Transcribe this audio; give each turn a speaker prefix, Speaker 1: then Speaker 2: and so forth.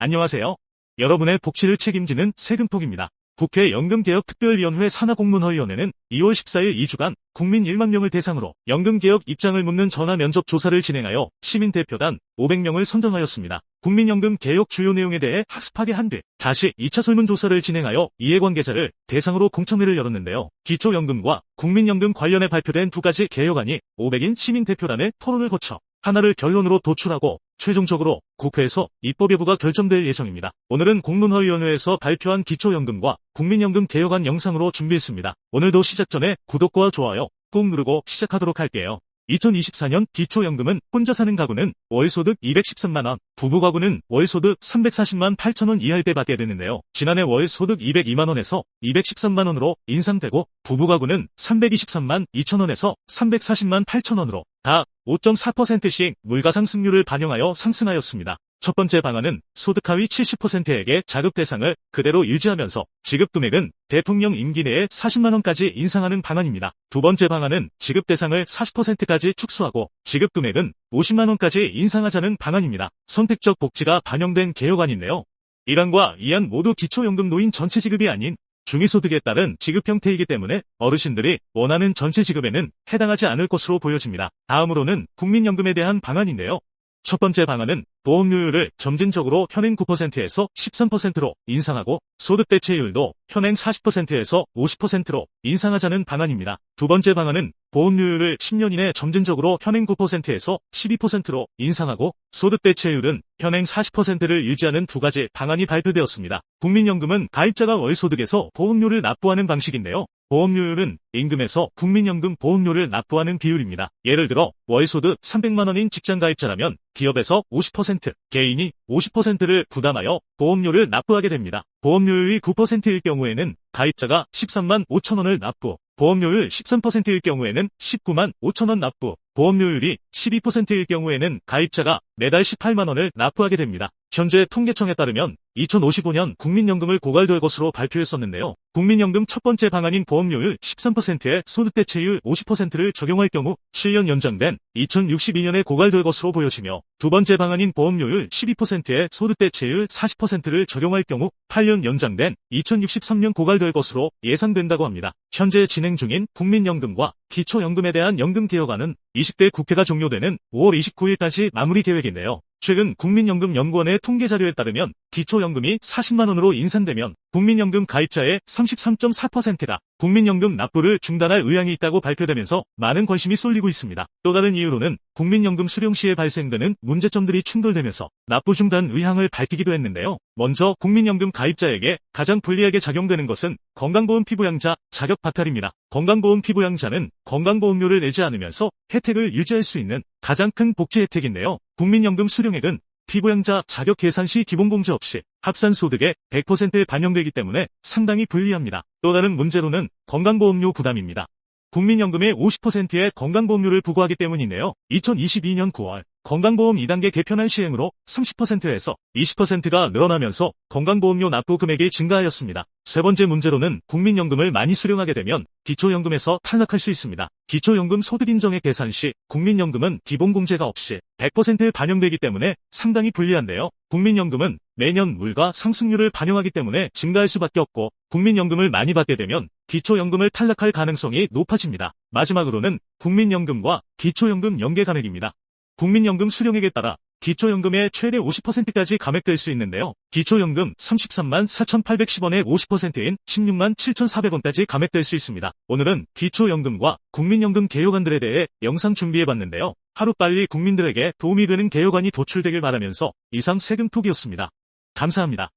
Speaker 1: 안녕하세요. 여러분의 복지를 책임지는 세금톡입니다. 국회 연금개혁특별위원회 산하공문허위원회는 2월 14일 2주간 국민 1만 명을 대상으로 연금개혁 입장을 묻는 전화 면접 조사를 진행하여 시민대표단 500명을 선정하였습니다. 국민연금 개혁 주요 내용에 대해 학습하게 한 뒤 다시 2차 설문조사를 진행하여 이해관계자를 대상으로 공청회를 열었는데요. 기초연금과 국민연금 관련해 발표된 두 가지 개혁안이 500인 시민대표단의 토론을 거쳐 하나를 결론으로 도출하고 최종적으로 국회에서 입법 여부가 결정될 예정입니다. 오늘은 공문허위원회에서 발표한 기초연금과 국민연금 개혁안 영상으로 준비했습니다. 오늘도 시작 전에 구독과 좋아요 꾹 누르고 시작하도록 할게요. 2024년 기초연금은 혼자 사는 가구는 월소득 213만원, 부부 가구는 월소득 340만 8천원 이하일 때 받게 되는데요. 지난해 월소득 202만원에서 213만원으로 인상되고 부부 가구는 323만 2천원에서 340만 8천원으로 다 5.4%씩 물가상승률을 반영하여 상승하였습니다. 첫 번째 방안은 소득 하위 70%에게 자급 대상을 그대로 유지하면서 지급 금액은 대통령 임기 내에 40만원까지 인상하는 방안입니다. 두 번째 방안은 지급 대상을 40%까지 축소하고 지급 금액은 50만원까지 인상하자는 방안입니다. 선택적 복지가 반영된 개혁안인데요. 1안과 2안 모두 기초연금 노인 전체 지급이 아닌 중위소득에 따른 지급 형태이기 때문에 어르신들이 원하는 전체 지급에는 해당하지 않을 것으로 보여집니다. 다음으로는 국민연금에 대한 방안인데요. 첫 번째 방안은 보험료율을 점진적으로 현행 9%에서 13%로 인상하고 소득 대체율도 현행 40%에서 50%로 인상하자는 방안입니다. 두 번째 방안은 보험료율을 10년 이내 점진적으로 현행 9%에서 12%로 인상하고 소득 대체율은 현행 40%를 유지하는 두 가지 방안이 발표되었습니다. 국민연금은 가입자가 월소득에서 보험료를 납부하는 방식인데요. 보험료율은 임금에서 국민연금 보험료를 납부하는 비율입니다. 예를 들어 월소득 300만원인 직장가입자라면 기업에서 50%, 개인이 50%를 부담하여 보험료를 납부하게 됩니다. 보험료율이 9%일 경우에는 가입자가 13만 5천원을 납부, 보험료율 13%일 경우에는 19만 5천원 납부, 보험료율이 12%일 경우에는 가입자가 매달 18만원을 납부하게 됩니다. 현재 통계청에 따르면 2055년 국민연금을 고갈될 것으로 발표했었는데요. 국민연금 첫 번째 방안인 보험료율 13%에 소득대체율 50%를 적용할 경우 7년 연장된 2062년에 고갈될 것으로 보여지며 두 번째 방안인 보험료율 12%에 소득대체율 40%를 적용할 경우 8년 연장된 2063년 고갈될 것으로 예상된다고 합니다. 현재 진행 중인 국민연금과 기초연금에 대한 연금개혁안은 20대 국회가 종료되는 5월 29일까지 마무리 계획인데요. 최근 국민연금연구원의 통계자료에 따르면 기초연금이 40만원으로 인상되면 국민연금 가입자의 33.4%가 국민연금 납부를 중단할 의향이 있다고 발표되면서 많은 관심이 쏠리고 있습니다. 또 다른 이유로는 국민연금 수령 시에 발생되는 문제점들이 충돌되면서 납부 중단 의향을 밝히기도 했는데요. 먼저 국민연금 가입자에게 가장 불리하게 작용되는 것은 건강보험 피부양자 자격 박탈입니다. 건강보험 피부양자는 건강보험료를 내지 않으면서 혜택을 유지할 수 있는 가장 큰 복지 혜택인데요. 국민연금 수령액은 피부양자 자격 계산 시 기본공제 없이 합산소득의 100%에 반영되기 때문에 상당히 불리합니다. 또 다른 문제로는 건강보험료 부담입니다. 국민연금의 50%의 건강보험료를 부과하기 때문인데요. 2022년 9월 건강보험 2단계 개편안 시행으로 30%에서 20%가 늘어나면서 건강보험료 납부 금액이 증가하였습니다. 세 번째 문제로는 국민연금을 많이 수령하게 되면 기초연금에서 탈락할 수 있습니다. 기초연금 소득인정액 계산 시 국민연금은 기본공제가 없이 100%에 반영되기 때문에 상당히 불리한데요. 국민연금은 매년 물가 상승률을 반영하기 때문에 증가할 수밖에 없고 국민연금을 많이 받게 되면 기초연금을 탈락할 가능성이 높아집니다. 마지막으로는 국민연금과 기초연금 연계 감액입니다. 국민연금 수령액에 따라 기초연금의 최대 50%까지 감액될 수 있는데요. 기초연금 33만 4,810원의 50%인 16만 7,400원까지 감액될 수 있습니다. 오늘은 기초연금과 국민연금 개혁안들에 대해 영상 준비해봤는데요. 하루빨리 국민들에게 도움이 되는 개혁안이 도출되길 바라면서 이상 세금톡이었습니다. 감사합니다.